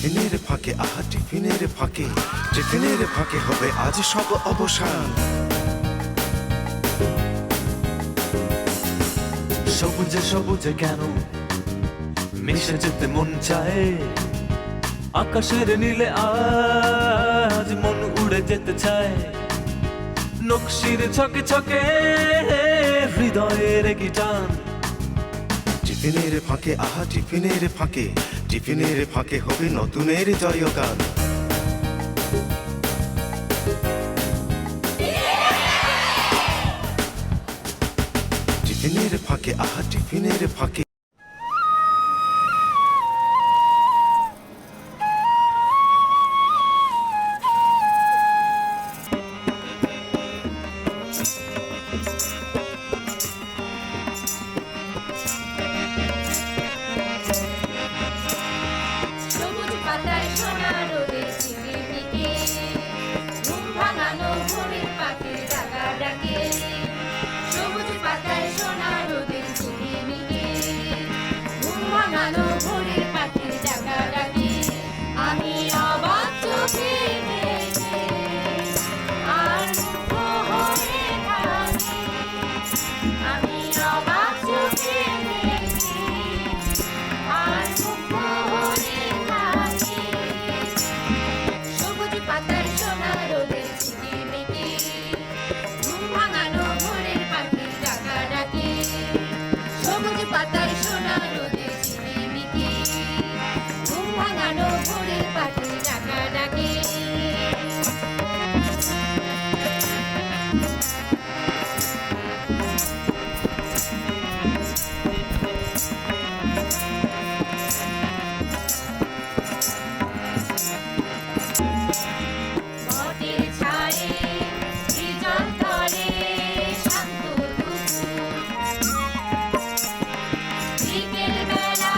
টিফিনের ফাঁকে আহা টিফিনের ফাঁকে হবে আজ সব অবসান। সবুজে সবুজে কেন মিশে যেতে মন চায়, আকাশের নীলে আজ মন উড়ে যেতে চায়। নকশির ছকে ছকে হৃদয়ের কি টান। টিফিনের ফাঁকে আহা টিফিনের ফাঁকে হবে নতুনের জয়গান। টিফিনের ফাঁকে আহা টিফিনের ফাঁকে সবুজ পাতায় সোনা রোদে ঝিকিমিকি, ঘুম ভাঙানো ভোরের পাখির ডাকা ডাকে। সবুজ পাতায় সোনা রোদে ঝিকিমিকি, ঘুম ভাঙানো ভোরের পাখির ডাকা ডাকে। আমি অবাক চোখে দেখে আর মুগ্ধ হয়ে থাকি। আমি অবাক চোখে দেখে আর মুগ্ধ হয়ে থাকি। সবুজ পাতায় সোনা রোদে ঝিকিমিকি, ঘুম ভাঙানো ভোরের পাখির ডাকা ডাকে। সবুজ পাতায় সোনা রোদে ঝিকিমিকি, ঘুম ভাঙানো ভোরের পাখির ডাকা ডাকে। বটের ছায়ে বিজন তলে শান্ত দুপুর, বিকেল বেলা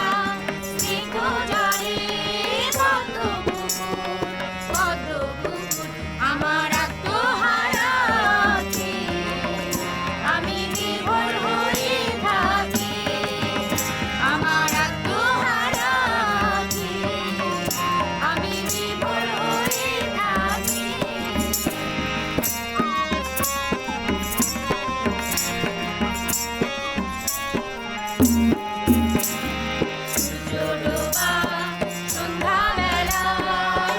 স্নিগ্ধ জলে পদ্ম পুকুর। আমার আত্মহারাকে আমি বিভোর হয়ে থাকি। আমার আত্মহারাকে আমি বিভোর হয়ে থাকি। সূর্যডোবা সন্ধ্যাবেলা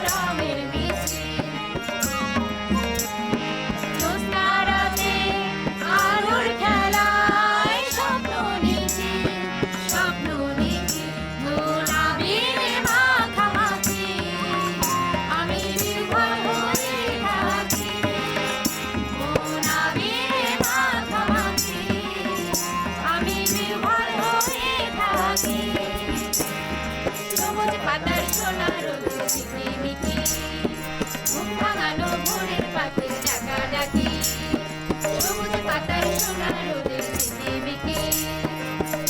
রঙের মিছিল, জ্যোৎস্নারাতে আলোর খেলায় স্বপ্ন নিখিল। নূর আবিরে মাখামাখি আমি বিভোর হয়ে থাকি। নূর আবিরে মাখামাখি আমি বিভোর হয়ে থাকি। সবুজ পাতার সোনা রোদে ঝিকিমিকি, ঘুম ভাঙানো ভোরের পাখির ডাকা ডাকি। সবুজ পাতার সোনা রোদে ঝিকিমিকি,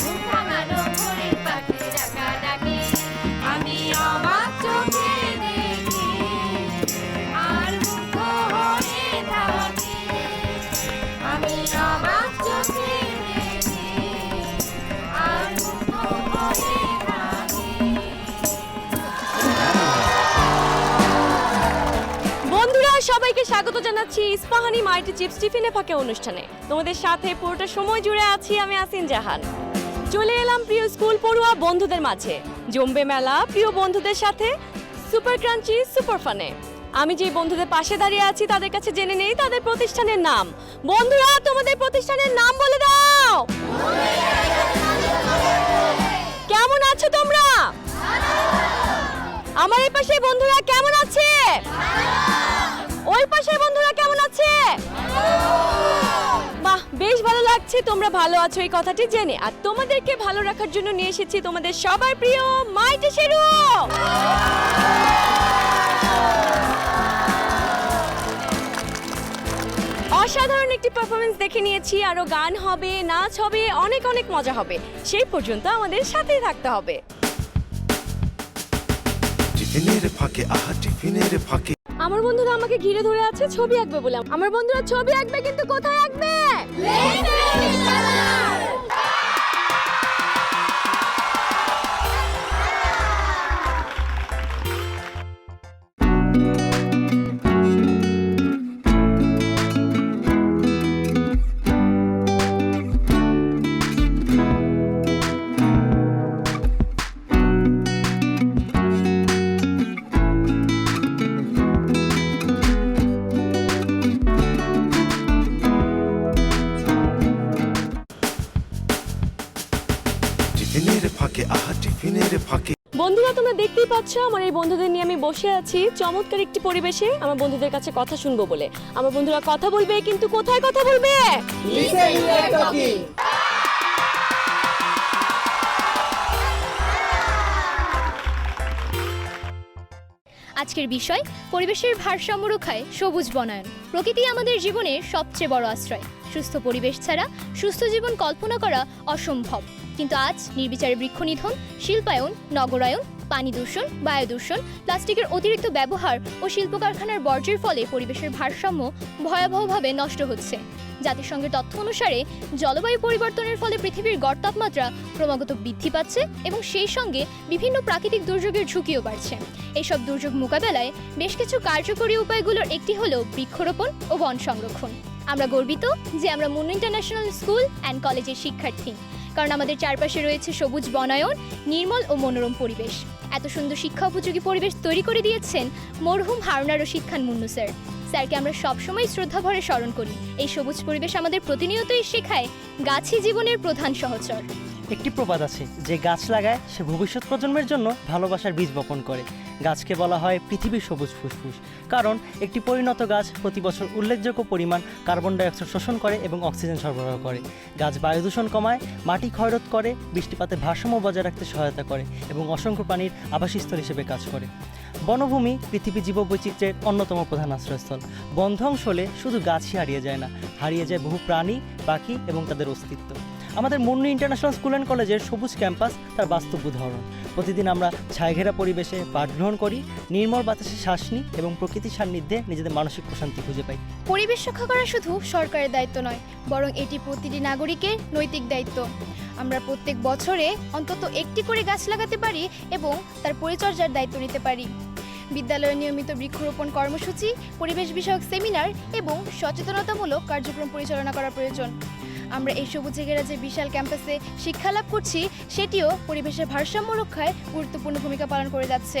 ঘুম ভাঙানো ভোরের পাখির ডাকা ডাকি। আমি অবাক চোখে দেখি আর মুগ্ধ হয়ে থাকি। আমি অবাক চোখে দেখি আর মুগ্ধ হয়ে থাকি। বন্ধুরা, সবাইকে স্বাগত জানাচ্ছি ইস্পাহানি মাল্টি চিপস টিফিনে ফাঁকে অনুষ্ঠানে। তোমাদের সাথে পুরোটা সময় জুড়ে আছি আমি আসিন জাহান। চলে এলাম প্রিয় স্কুল পড়ুয়া বন্ধুদের মাঝে। জমবে মেলা প্রিয় বন্ধুদের সাথে সুপার ক্রাঞ্চি সুপার ফানে। আমি যে বন্ধুদের পাশে দাঁড়িয়ে আছি তাদের কাছে জেনে নেই তাদের প্রতিষ্ঠানের নাম। বন্ধুরা, তোমাদের প্রতিষ্ঠানের নাম বলে দাও। কেমন আছো তোমরা? আমার এই পাশে বন্ধুরা কেমন আছে? ওই পাশের বন্ধুরা কেমন আছে? বাহ, বেশ ভালো লাগছে তোমরা ভালো আছো এই কথাটি জেনে। আর তোমাদেরকে ভালো রাখার জন্য নিয়ে এসেছি তোমাদের সবার প্রিয় মাইটি শেরু। অসাধারণ একটি পারফরমেন্স দেখে নিয়েছি। আরো গান হবে, নাচ হবে, অনেক অনেক মজা হবে। সেই পর্যন্ত আমাদের সাথেই থাকতে হবে। টিফিনের ফাঁকে আহা টিফিনের ফাঁকে আমার বন্ধুরা আমাকে ঘিরে ধরে আছে ছবি আঁকবে বলে। আমার বন্ধুরা ছবি আঁকবে, কিন্তু কোথায় আঁকবে? পাচ্ছ আমার এই বন্ধুদের নিয়ে আমি বসে আছি চমৎকার একটি পরিবেশে আমার বন্ধুদের কাছে কথা শুনবো বলে। আমার বন্ধুরা কথা বলবে, কিন্তু কোথায় কথা বলবে? আজকের বিষয় পরিবেশের ভারসাম্য রক্ষায় সবুজ বনায়ন। প্রকৃতি আমাদের জীবনের সবচেয়ে বড় আশ্রয়। সুস্থ পরিবেশ ছাড়া সুস্থ জীবন কল্পনা করা অসম্ভব। কিন্তু আজ নির্বিচারে বৃক্ষ নিধন, শিল্পায়ন, নগরায়ন, পানি দূষণ, বায়ু দূষণ, প্লাস্টিকের অতিরিক্ত ব্যবহার ও শিল্প কারখানার বর্জ্যের ফলে পরিবেশের ভারসাম্য ভয়াবহভাবে নষ্ট হচ্ছে। জাতিসংঘের তথ্য অনুসারে জলবায়ু পরিবর্তনের ফলে পৃথিবীর গড় তাপমাত্রা ক্রমাগত বৃদ্ধি পাচ্ছে এবং সেই সঙ্গে বিভিন্ন প্রাকৃতিক দুর্যোগের ঝুঁকিও বাড়ছে। এইসব দুর্যোগ মোকাবেলায় বেশ কিছু কার্যকরী উপায়গুলোর একটি হলো বৃক্ষরোপণ ও বন সংরক্ষণ। আমরা গর্বিত যে আমরা মুন্নু ইন্টারন্যাশনাল স্কুল অ্যান্ড কলেজের শিক্ষার্থী, কারণ আমাদের চারপাশে রয়েছে সবুজ বনায়ন, নির্মল ও মনোরম পরিবেশ। এত সুন্দর শিক্ষা উপযোগী পরিবেশ তৈরি করে দিয়েছেন মরহুম হারুনা রশিদ খান মুন্নু স্যার। স্যারকে আমরা সবসময় শ্রদ্ধাভরে স্মরণ করি। এই সবুজ পরিবেশ আমাদের প্রতিনিয়তই শেখায় গাছই জীবনের প্রধান সহচর। একটি প্রবাদ আছে, যে গাছ লাগায় সে ভবিষ্যৎ প্রজন্মের জন্য ভালোবাসার বীজ বপন করে। গাছকে বলা হয় পৃথিবীর সবুজ ফুসফুস, কারণ একটি পরিণত গাছ প্রতি বছর উল্লেখযোগ্য পরিমাণ কার্বন ডাইঅক্সাইড শোষণ করে এবং অক্সিজেন সরবরাহ করে। গাছ বায়ু দূষণ কমায়, মাটি ক্ষয়রোধ করে, বৃষ্টিপাতের ভারসাম্য বজায় রাখতে সহায়তা করে এবং অসংখ্য প্রাণীর আবাসস্থল হিসেবে কাজ করে। বনভূমি পৃথিবী জীববৈচিত্র্যের অন্যতম প্রধান আশ্রয়স্থল। বন ধ্বংস হলে শুধু গাছই হারিয়ে যায় না, হারিয়ে যায় বহু প্রাণী, পাখি এবং তাদের অস্তিত্ব। আমাদের মুন্নু ইন্টারন্যাশনাল স্কুল অ্যান্ড কলেজের সবুজ ক্যাম্পাস তার বাস্তব উদাহরণ। প্রতিদিন আমরা ছায়াঘেরা পরিবেশে পাঠ গ্রহণ করি, নির্মল বাতাসে শ্বাস নিই এবং প্রকৃতির সান্নিধ্যে নিজেদের মানসিক প্রশান্তি খুঁজে পাই। পরিবেশ রক্ষা করা শুধু সরকারের দায়িত্ব নয়, বরং এটি প্রতিটি নাগরিকের নৈতিক দায়িত্ব। আমরা প্রত্যেক বছরে অন্তত একটি করে গাছ লাগাতে পারি এবং তার পরিচর্যার দায়িত্ব নিতে পারি। বিদ্যালয়ে নিয়মিত বৃক্ষরোপণ কর্মসূচি, পরিবেশ বিষয়ক সেমিনার এবং সচেতনতামূলক কার্যক্রম পরিচালনা করা প্রয়োজন। আমরা এই সবুজে ঘেরা যে বিশাল ক্যাম্পাসে শিক্ষা লাভ করছি, সেটিও পরিবেশের ভারসাম্য রক্ষায় গুরুত্বপূর্ণ ভূমিকা পালন করে যাচ্ছে।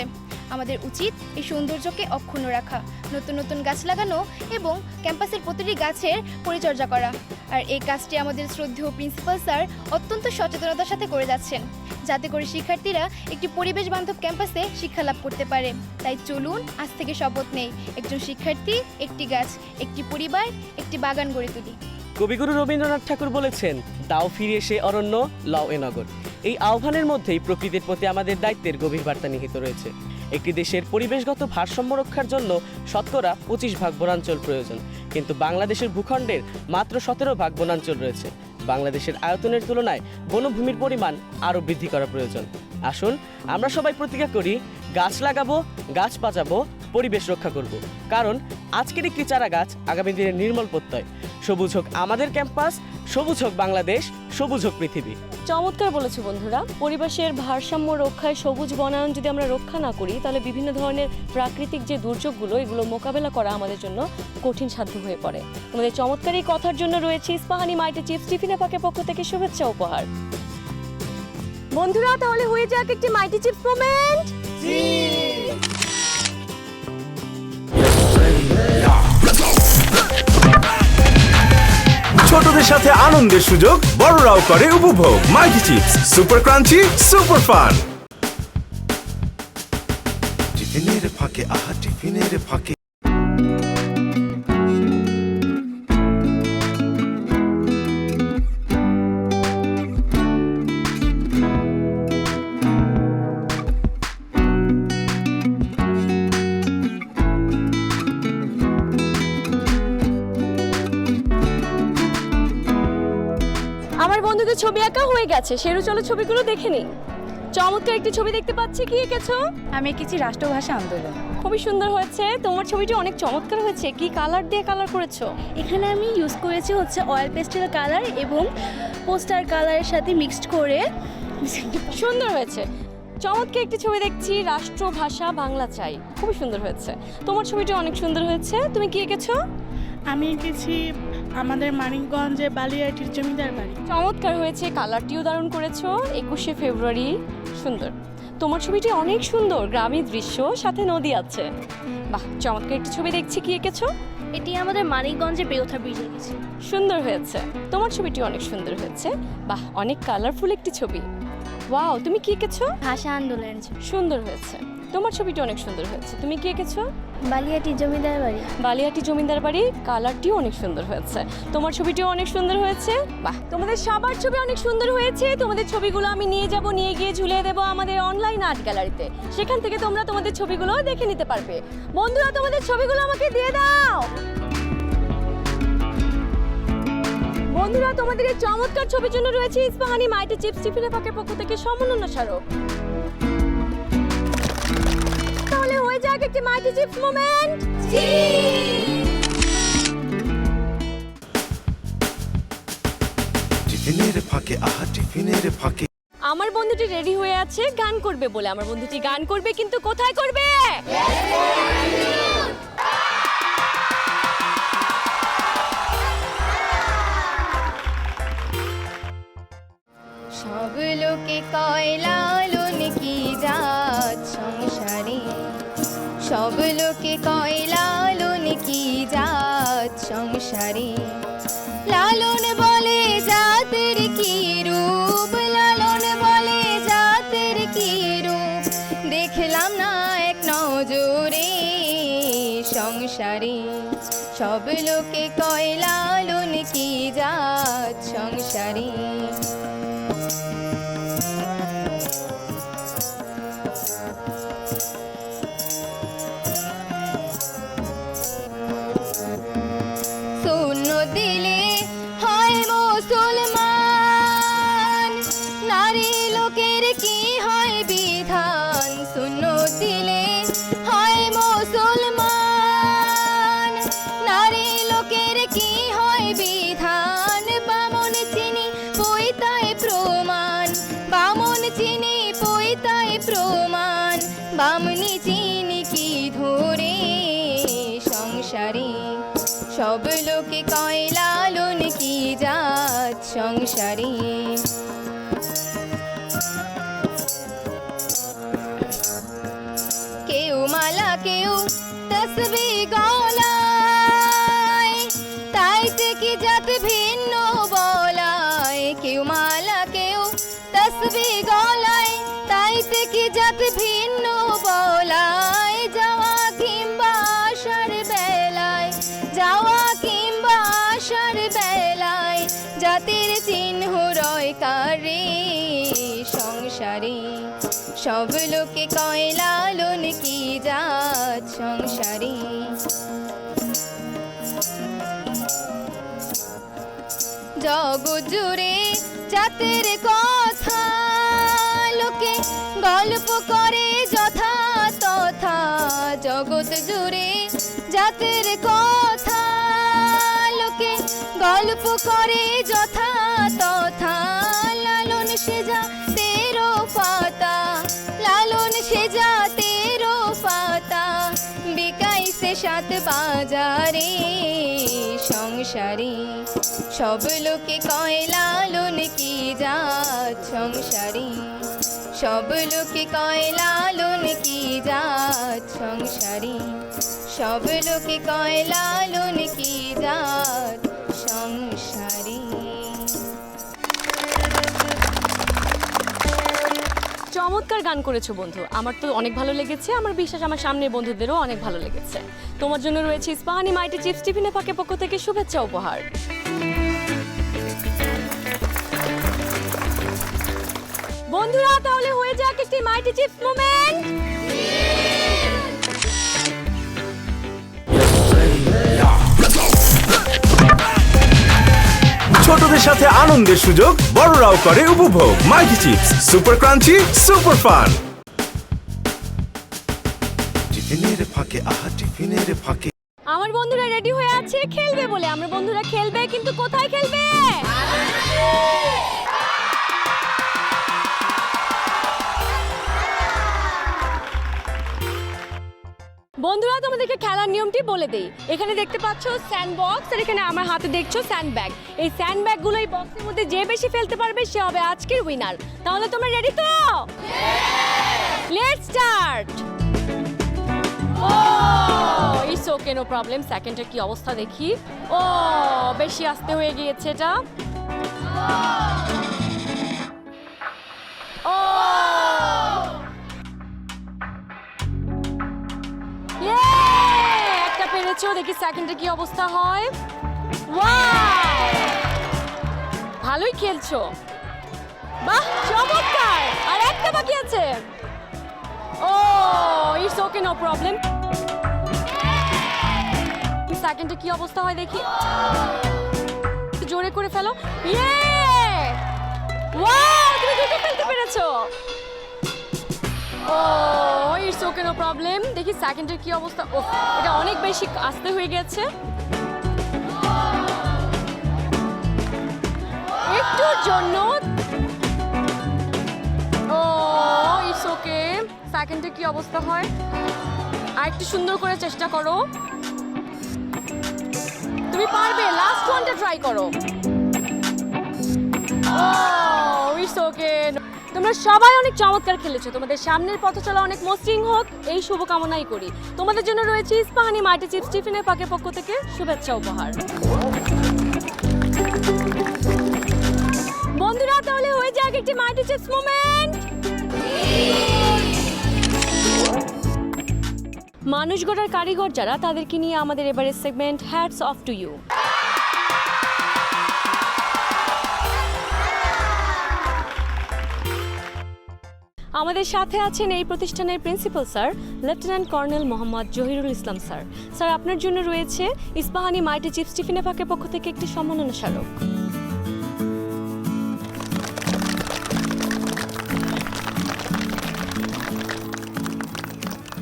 আমাদের উচিত এই সৌন্দর্যকে অক্ষুণ্ণ রাখা, নতুন নতুন গাছ লাগানো এবং ক্যাম্পাসের প্রতিটি গাছের পরিচর্যা করা। আর এই কাজটি আমাদের শ্রদ্ধেয় প্রিন্সিপাল স্যার অত্যন্ত সচেতনতার সাথে করে যাচ্ছেন, যাতে করে শিক্ষার্থীরা একটি পরিবেশ বান্ধব ক্যাম্পাসে শিক্ষা লাভ করতে পারে। তাই চলুন আজ থেকে শপথ নেই, একজন শিক্ষার্থী, একটি গাছ, একটি পরিবার, একটি বাগান গড়ে তুলি। কবিগুরু রবীন্দ্রনাথ ঠাকুর বলেছেন, দাও ফিরে এসে অরণ্য, লও এ নগর। এই আহ্বানের মধ্যেই প্রকৃতির প্রতি আমাদের দায়িত্বের গভীর বার্তা নিহিত রয়েছে। একটি দেশের পরিবেশগত ভারসাম্য রক্ষার জন্য শতকরা 25 বনাঞ্চল প্রয়োজন, কিন্তু বাংলাদেশের ভূখণ্ডের মাত্র 17 বনাঞ্চল রয়েছে। বাংলাদেশের আয়তনের তুলনায় বনভূমির পরিমাণ আরও বৃদ্ধি করা প্রয়োজন। আসুন আমরা সবাই প্রতিজ্ঞা করি, গাছ লাগাবো, গাছ বাঁচাবো, পরিবেশ রক্ষা করব। কারণ আজকের একটি চারা গাছ আগামী দিনের নির্মল প্রত্যয়। সবুজ হোক আমাদের ক্যাম্পাস, সবুজ হোক বাংলাদেশ, সবুজ হোক পৃথিবী। চমৎকার বলেছো বন্ধুরা। পরিবেশের ভারসাম্য রক্ষায় সবুজ বনায়ন যদি আমরা রক্ষা না করি, তাহলে বিভিন্ন ধরনের প্রাকৃতিক যে দুর্যোগগুলো, এগুলো মোকাবেলা করা আমাদের জন্য কঠিন সাধ্য হয়ে পড়ে। আমাদের চমৎকার এই কথার জন্য রয়েছে ইস্পাহানি মাইটি চিপস টিফিনে পাকের পক্ষ থেকে শুভেচ্ছা উপহার। বন্ধুরা, তাহলে হয়ে যাক একটি মাইটি চিপস মোমেন্ট। ছোটদের সাথে আনন্দের সুযোগ, বড়রাও করে উপভোগ। Mighty chips, super crunchy, super fun. টিফিনের ফাঁকে, আহা টিফিনের ফাঁকে। আমার বন্ধুদের ছবি আঁকা হয়ে গেছে, সেরু চলো ছবিগুলো দেখে নিই। চমৎকার একটি ছবি দেখতে পাচ্ছি, কি এঁকেছো? আমি এঁকেছি রাষ্ট্রভাষা আন্দোলন। খুবই সুন্দর হয়েছে। তোমার ছবিটি অনেক চমৎকার হয়েছে। কি কালার দিয়ে কালার করেছো? এখানে আমি ইউজ করেছি অয়েল পেস্টেল কালার এবং পোস্টার কালারের সাথে মিক্সড করে। সুন্দর হয়েছে। চমৎকার একটি ছবি দেখছি, রাষ্ট্রভাষা বাংলা চাই। খুবই সুন্দর হয়েছে। তোমার ছবিটি অনেক সুন্দর হয়েছে। তুমি কি এঁকেছো? আমি এঁকেছি আমাদের মানিকগঞ্জে বালিয়াটির জমিদার বাড়ি। চমৎকার হয়েছে, কালারটিও দারুণ করেছো। 21শে ফেব্রুয়ারি, সুন্দর। তোমার ছবিটি অনেক সুন্দর, গ্রামীণ দৃশ্য, সাথে নদী আছে। বাহ, চমৎকার একটি ছবি দেখছি। কি এঁকেছো? এটি আমাদের মানিকগঞ্জে বেউথা ব্রিজ এঁকেছি। সুন্দর হয়েছে। তোমার ছবিটি অনেক সুন্দর হয়েছে। বাহ, অনেক কালারফুল একটি ছবি। ওয়াও, তুমি কি এঁকেছো? ভাষা আন্দোলন। সুন্দর হয়েছে। তোমার ছবিটা অনেক সুন্দর হয়েছে। তুমি কি এঁকেছো? বালিয়াটি জমিদার বাড়ি। বালিয়াটি জমিদার বাড়ি, কালারটিও অনেক সুন্দর হয়েছে। তোমার ছবিটিও অনেক সুন্দর হয়েছে। বাহ, তোমাদের সবার ছবি অনেক সুন্দর হয়েছে। তোমাদের ছবিগুলো আমি নিয়ে গিয়ে ঝুলিয়ে দেবো আমাদের অনলাইন আর্ট গ্যালারিতে। সেখান থেকে তোমরা তোমাদের ছবিগুলো দেখে নিতে পারবে। বন্ধুরা, তোমাদের ছবিগুলো আমাকে দিয়ে দাও। বন্ধুরা, তোমাদের এই চমৎকার ছবির জন্য রয়েছে ইস্পাহানি মাইটি চিপস টিফিনের ফাঁকের পক্ষ থেকে সম্মাননা স্মারক। তাহলে হয়ে যাক একটি মাইটি চিপস মোমেন্ট। টিফিনের ফাঁকে, আহা টিফিনের ফাঁকে। আমার বন্ধুটি রেডি হয়ে আছে গান করবে বলে। আমার বন্ধুটি গান করবে, কিন্তু কোথায় করবে? সব লোকে কয় লালন কি জাত সংসারে, সব লোকে কয় লালন কি জাত সংসারে। লালন বলে জাতের কি রূপ, লালন বলে জাতের কি রূপ, দেখলাম না এক নজরে সংসারে। সব লোকে কয় লালন কি জাত সংসারে। শূন্য দিলে হয় মুসলমান, নারী লোকের কি হয় বিধান। শূন্য দিলে হয় মুসলমান, নারী লোকের কি হয় বিধান। বামন চিনি পৈতায় প্রমাণ, বামন চিনি পৈতায় প্রমাণ, বামনি চিনি কি ধরে সংসারে। সব লোকে কয় লালন কি জাত সংসারে। কেউ মালা কেউ তসবি গলায়, তাইতে কি জাত ভিন্ন বলায়। কেউ মালা কেউ তসবি গলায়, তাইতে কি জাত ভিন্ন বলায়। যাওয়া কিংবা আসার বেলায়, যাওয়া কিংবা আসার বেলায়, জাতির চিহ্ন রয় কারে সংসারে। সব লোকে কয় লালন কি জাত সংসারে। জগৎ জুড়ে জাতের কথা লোকে গল্প করে যথা তথা। জগৎ জুড়ে জাতের কথা লোকে গল্প করে যথা তথা। লালন সেজা তেরো পাতা, লালন সেজা তেরো পাতা, বিকাইছে সাত বাজারে সংসারে। সব লোকে কয় লালন কি জাত সংসারে। সব লোকে কয় লালন কি জাত সংসারে। সব লোকে কয় লালন কি জাত সংসারে। চমৎকার গান করেছো বন্ধু, আমার তো অনেক ভালো লেগেছে। আমার বিশ্বাস আমার সামনের বন্ধুদেরও অনেক ভালো লেগেছে। তোমার জন্য রয়েছে ইস্পাহানি মাইটি চিপস টিফিনের ফাঁকের পক্ষ থেকে শুভেচ্ছা উপহার। বন্ধুরা, তাহলে হয়ে যাক একটি মাইটি চিপস মোমেন্ট। ছোটদের সাথে আনন্দের সুযোগ, বড়রাও করে উপভোগ। Mighty chips, super crunchy, super fun. টিফিনের ফাঁকে, আহা টিফিনের ফাঁকে। আমার বন্ধুরা রেডি হয়ে আছে খেলবে বলে। আমার বন্ধুরা খেলবে, কিন্তু কোথায় খেলবে? বন্ধুরা, তোমাদেরকে খেলার নিয়মটি বলে দেই। এখানে দেখতে পাচ্ছ স্যান্ড বক্স, আর এখানে আমার হাতে দেখছো স্যান্ড ব্যাগ। এই স্যান্ড ব্যাগগুলো এই বক্সের মধ্যে যে বেশি ফেলতে পারবে সে হবে আজকের উইনার। তাহলে তোমরা রেডি তো? Let's start. Oh it's okay, no problem. সেকেন্ডের কি অবস্থা দেখি। ও বেশি আস্তে হয়ে গিয়েছে এটা। ও করেছো, দেখি সেকেন্ডে কি অবস্থা হয়। ওয়াও, ভালোই খেলছো, বাহ চমৎকার। আর একটা বাকি আছে। ও ইটস ওকে, নো প্রবলেম। সেকেন্ডে কি অবস্থা হয় দেখি, জোরে করে ফেলো। ইয়ে, ওয়াও, তুমি দুটো ফেলতে পেরেছো। ও ইটস ওকে, নো প্রবলেম। দেখি সেকেন্ডের কি অবস্থা। ও, এটা অনেক বেশি আস্তে হয়ে গেছে। একটুর জন্য। ও ইটস ওকে। সেকেন্ডে কি অবস্থা হয়, আর একটু সুন্দর করে চেষ্টা করো, তুমি পারবে। লাস্ট ওয়ানটা ট্রাই করো। ও ইটস ওকে। তোমরা সবাই অনেক চমৎকার খেলেছো। তোমাদের সামনের পথ চলা অনেক মসৃণ হোক, এই শুভকামনাই করি। তোমাদের জন্য রয়েছে ইস্পাহানি মাল্টি চিপস টিফিনের পাকের পক্ষ থেকে শুভেচ্ছা উপহার। বন্ধুরা, তাহলে হয়ে যাক একটি মাল্টি চিপস মোমেন্ট। মানুষ গড়ার কারিগর যারা, তাদেরকে নিয়ে আমাদের এবারের segment hats off to you. আমাদের সাথে আছেন এই প্রতিষ্ঠানের principal sir lieutenant colonel Mohammad Zahirul Islam sir. Sir, আপনার জন্য রয়েছে ইস্পাহানি মাল্টি চিপস টিফিনের পাকের পক্ষ থেকে একটি সম্মাননা স্মারক।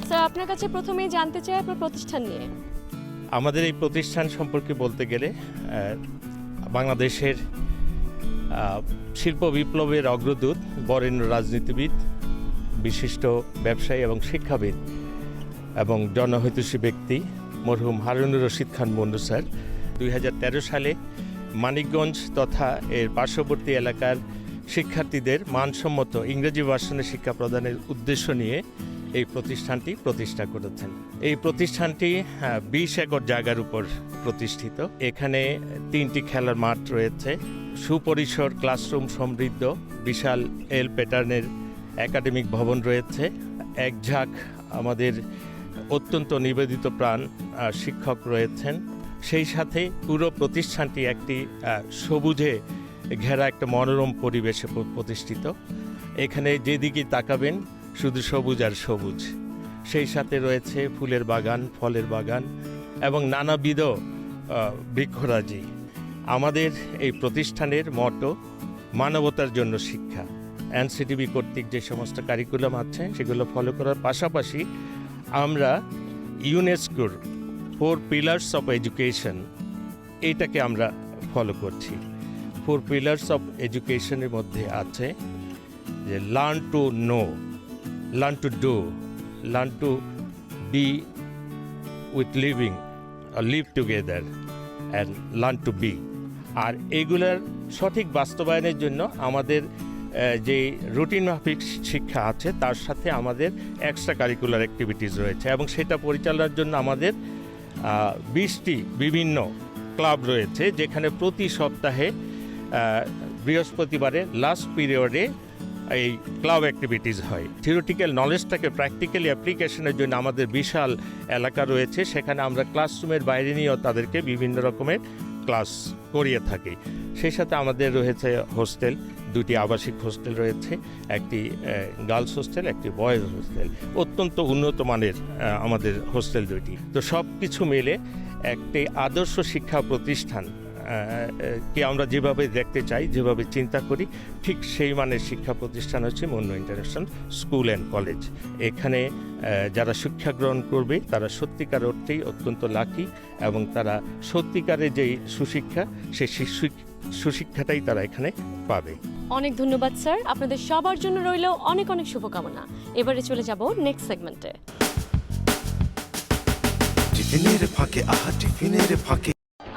স্যার, আপনার কাছে প্রথমেই জানতে চাই আপনার প্রতিষ্ঠান নিয়ে। আমাদের এই প্রতিষ্ঠান সম্পর্কে বলতে গেলে বাংলাদেশের শিল্প বিপ্লবের অগ্রদূত, বরেণ্য রাজনীতিবিদ, বিশিষ্ট ব্যবসায়ী এবং শিক্ষাবিদ এবং জনহিতৈষী ব্যক্তি মরহুম হারুনুর রশিদ খান মন্ডু স্যার 2013 সালে মানিকগঞ্জ তথা এর পার্শ্ববর্তী এলাকার শিক্ষার্থীদের মানসম্মত ইংরেজি ভার্সনে শিক্ষা প্রদানের উদ্দেশ্য নিয়ে এই প্রতিষ্ঠানটি প্রতিষ্ঠা করেছেন। এই প্রতিষ্ঠানটি 20 একর জায়গার উপর প্রতিষ্ঠিত। এখানে 3টি খেলার মাঠ রয়েছে, সুপরিসর ক্লাসরুম সমৃদ্ধ বিশাল এল প্যাটার্নের একাডেমিক ভবন রয়েছে, এক ঝাঁক আমাদের অত্যন্ত নিবেদিত প্রাণ শিক্ষক রয়েছেন। সেই সাথে পুরো প্রতিষ্ঠানটি একটি সবুজে ঘেরা একটা মনোরম পরিবেশে প্রতিষ্ঠিত। এখানে যেদিকে তাকাবেন শুধু সবুজ আর সবুজ। সেই সাথে রয়েছে ফুলের বাগান, ফলের বাগান এবং নানাবিধ বৃক্ষরাজি। আমাদের এই প্রতিষ্ঠানের মটো মানবতার জন্য শিক্ষা। এনসিটিভি কর্তৃক যে সমস্ত কারিকুলাম আছে সেগুলো ফলো করার পাশাপাশি আমরা ইউনেস্কোর 4 পিলার্স অফ এডুকেশন এইটাকে আমরা ফলো করছি। 4 পিলার্স অফ এডুকেশনের মধ্যে আছে যে learn to know, learn to do, learn to be with living, live together and learn to be. আর এগুলার সঠিক বাস্তবায়নের জন্য আমাদের যে রুটিন মাফিক শিক্ষা আছে তার সাথে আমাদের এক্সট্রা কারিকুলার অ্যাক্টিভিটিস রয়েছে এবং সেটা পরিচালনার জন্য আমাদের 20টি বিভিন্ন ক্লাব রয়েছে, যেখানে প্রতি সপ্তাহে বৃহস্পতিবারে লাস্ট পিরিয়ডে এই ক্লাব অ্যাক্টিভিটিস হয়। থিওরিটিক্যাল নলেজটাকে প্র্যাকটিক্যালি অ্যাপ্লিকেশনের জন্য আমাদের বিশাল এলাকা রয়েছে, সেখানে আমরা ক্লাসরুমের বাইরে নিয়েও তাদেরকে বিভিন্ন রকমের ক্লাস করিয়ে থাকি। সেই সাথে আমাদের রয়েছে হোস্টেল, 2টি আবাসিক হোস্টেল রয়েছে, একটি গার্লস হোস্টেল, একটি বয়েজ হোস্টেল। অত্যন্ত উন্নত মানের আমাদের হোস্টেল 2টি। তো সব কিছু মিলে একটি আদর্শ শিক্ষা প্রতিষ্ঠান কে আমরা যেভাবে দেখতে চাই, যেভাবে চিন্তা করি, ঠিক সেই মানের শিক্ষা প্রতিষ্ঠান হচ্ছে Munnu international school and college. এখানে যারা শিক্ষা গ্রহণ করবে তারা সত্যিকার অর্থেই অত্যন্ত লাকি এবং তারা সত্যিকারের যেই সুশিক্ষা, সেই সুশিক্ষাটাই তারা এখানে পাবে। অনেক ধন্যবাদ স্যার, আপনাদের সবার জন্য রইল অনেক অনেক শুভকামনা। এবারে চলে যাব নেক্সট সেগমেন্টে। টিফিনের ফাঁকে, আহা টিফিনের ফাঁকে।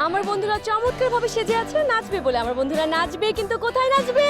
আমার বন্ধুরা চমৎকার ভাবে সেজে আছে নাচবে বলে। আমার বন্ধুরা নাচবে, কিন্তু কোথায় নাচবে?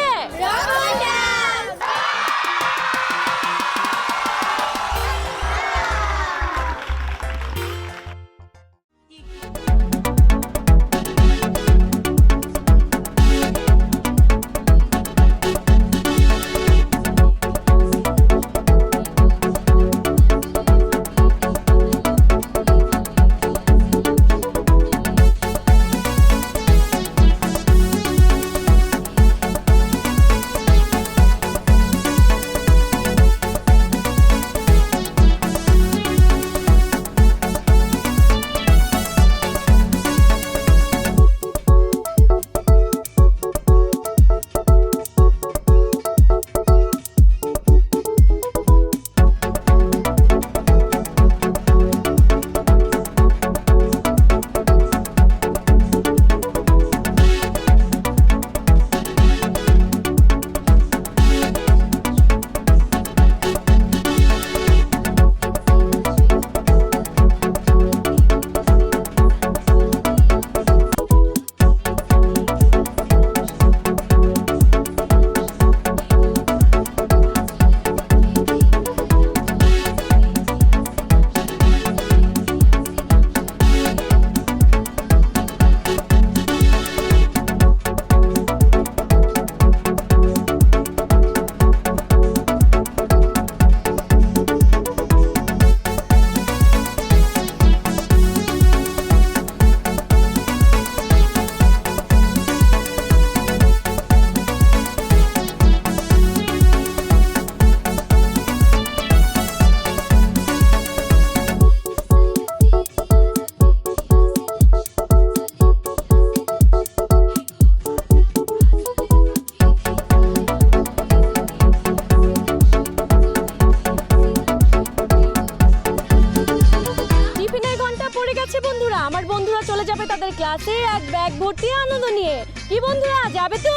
চলে যাবে তাদের ক্লাসে এক ব্যাগ ভর্তি আনন্দ নিয়ে। কি বন্ধুরা, যাবে তো?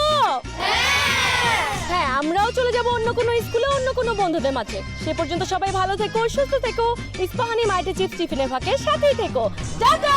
হ্যাঁ, আমরাও চলে যাব অন্য কোনো স্কুলে অন্য কোনো বন্ধুদের মাঝে। সে পর্যন্ত সবাই ভালো থেকো, সুস্থ থেকো। ইস্পাহানি মাইটি চিপস টিফিনের ফাঁকে সাথেই থেকো। টাটা।